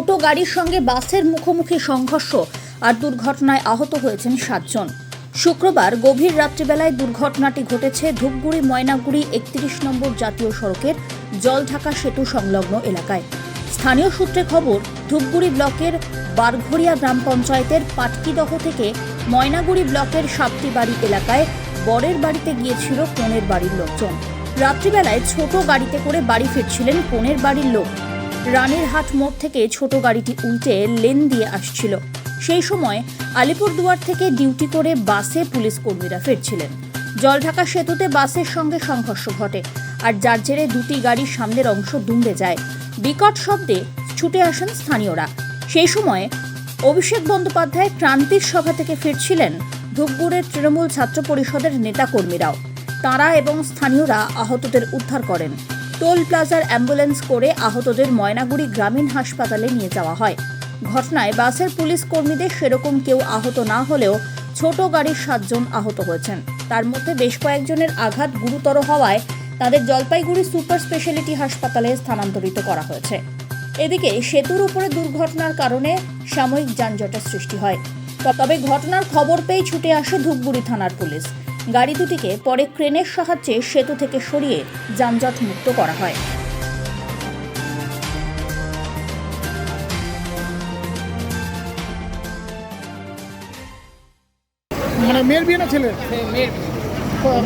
ছোট গাড়ির সঙ্গে বাসের মুখোমুখি সংঘর্ষ আর দুর্ঘটনায় আহত হয়েছেন 7 জন। শুক্রবার গভীর রাত্রিবেলায় দুর্ঘটনাটি ঘটেছে ধূপগুড়ি ময়নাগুড়ি 31 নম্বর জাতীয় সড়কের জলঢাকা সেতু সংলগ্ন এলাকায়। স্থানীয় সূত্রে খবর, ধূপগুড়ি ব্লকের বারঘড়িয়া গ্রাম পঞ্চায়েতের পাটকিদহ থেকে ময়নাগুড়ি ব্লকের সাপ্তিবাড়ি এলাকায় বরের বাড়িতে গিয়েছিল কনের বাড়ির লোকজন। রাত্রিবেলায় ছোট গাড়িতে করে বাড়ি ফিরছিলেন কনের বাড়ির লোক। রানীরহাট মোড় থেকে ছোট গাড়িটি উল্টে লেন দিয়ে আসছিল। সেই সময় আলিপুরদুয়ার থেকে ডিউটি করে বাসে পুলিশ কর্মীরা ফিরছিলেন। জলঢাকা সেতুতে বাসের সঙ্গে সংঘর্ষ ঘটে, আর যার জেরে দুটি গাড়ির সামনের অংশ দুমড়ে যায়। বিকট শব্দে ছুটে আসেন স্থানীয়রা। সেই সময় অভিষেক বন্দ্যোপাধ্যায় ক্রান্তির সভা থেকে ফিরছিলেন ধূপগুড়ির তৃণমূল ছাত্র পরিষদের নেতাকর্মীরাও। তাঁরা এবং স্থানীয়রা আহতদের উদ্ধার করেন। টোল প্লাজার অ্যাম্বুলেন্স করে আহতদের ময়নাগুড়ি গ্রামীণ হাসপাতালে নিয়ে যাওয়া হয়। ঘটনায় বাসের পুলিশ কর্মীদের সেরকম কেউ আহত না হলেও ছোট গাড়ির 7 জন আহত হয়েছেন। তার মধ্যে বেশ কয়েকজনের আঘাত গুরুতর হওয়ায় তাদের জলপাইগুড়ি সুপার স্পেশালিটি হাসপাতালে স্থানান্তরিত করা হয়েছে। এদিকে সেতুর উপরে দুর্ঘটনার কারণে সাময়িক যানজটের সৃষ্টি হয়। তবে ঘটনার খবর পেয়ে ছুটে আসে ধূপগুড়ি থানার পুলিশ। গাড়ি দুটিকে পরে ক্রেনের সাহায্যে সেতু থেকে সরিয়ে যানজট মুক্ত করা হয়। মানে মেয়ের বিয়ে না ছেলে? মেয়ের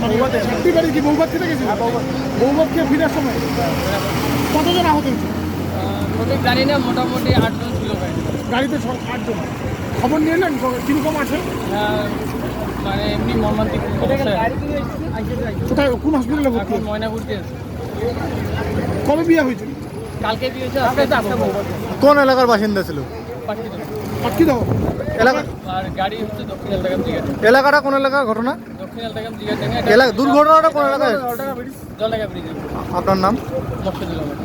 মানে সাপ্তিবাড়ি কি বৌভাত খেতে গেছিল? বৌভাত খেয়ে ফেরার সময় কতজন আহত হয়েছে? সঠিক জানি না, মোটামুটি 8 জন ছিল গাড়িতে 8 জন। খবর নিয়ে নেন কিরকম আছে? মানে এমনি মর্মান্তিক কোথায়, কোন হসপিটালে ভর্তি? ময়নাগুড়িতে। কবে বিয়ে হয়েছিল? কালকে বিয়ে হয়েছে, আজকে আসবো। কোন এলাকার বাসিন্দা ছিল? পাটকি দাও এলাকা, আর গাড়ি হচ্ছে দক্ষিণ এলাকাম দিকে। এলাকাটা কোন এলাকার ঘটনা? দক্ষিণ এলাকাম দিকে এলাকা দুর্ঘটনাটা কোন এলাকায়? জলঢাকা ব্রিজ। আপনার নাম? মকসুদুল আহমেদ।